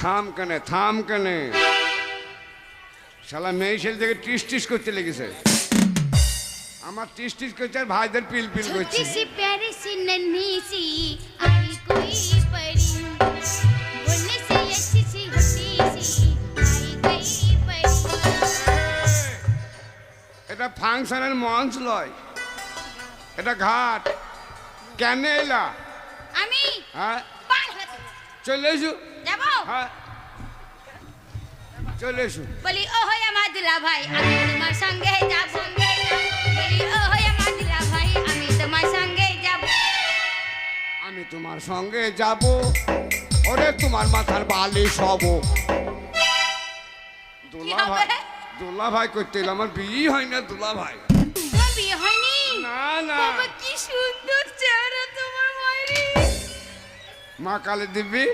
থাম কেনে শালা মেয়ে ছেলে থেকে টিস টিস করতে লেগেছে আমার টিস টিস করছে আর ভাইদের পিল পিল করছে छोटी सी प्यारी सी नन्ही सी आई कोई परी बोलने से अच्छी सी होती सी आई कोई परी এটা ফাংশনের মঞ্চ লয় এটা ঘাট কেন এলা আমি হ্যাঁ পার হতে চলে এসো যাবো হ্যাঁ চলে এসো বলি ও হয় আমার দুলা ভাই আমি তোমার সঙ্গে যাব বলি ও হয় আমার দুলা ভাই আমি তোমার সঙ্গে যাব আমি তোমার সঙ্গে যাব ওরে তোমার মাথার বালি সব দুলা ভাই করতে এলো আমার বিয়ে হয় না দুলা ভাই তোমার বিয়ে হয়নি না না বাবা কি সুন্দর চেহারা তোমার মায়ের মা কালী দিব্যি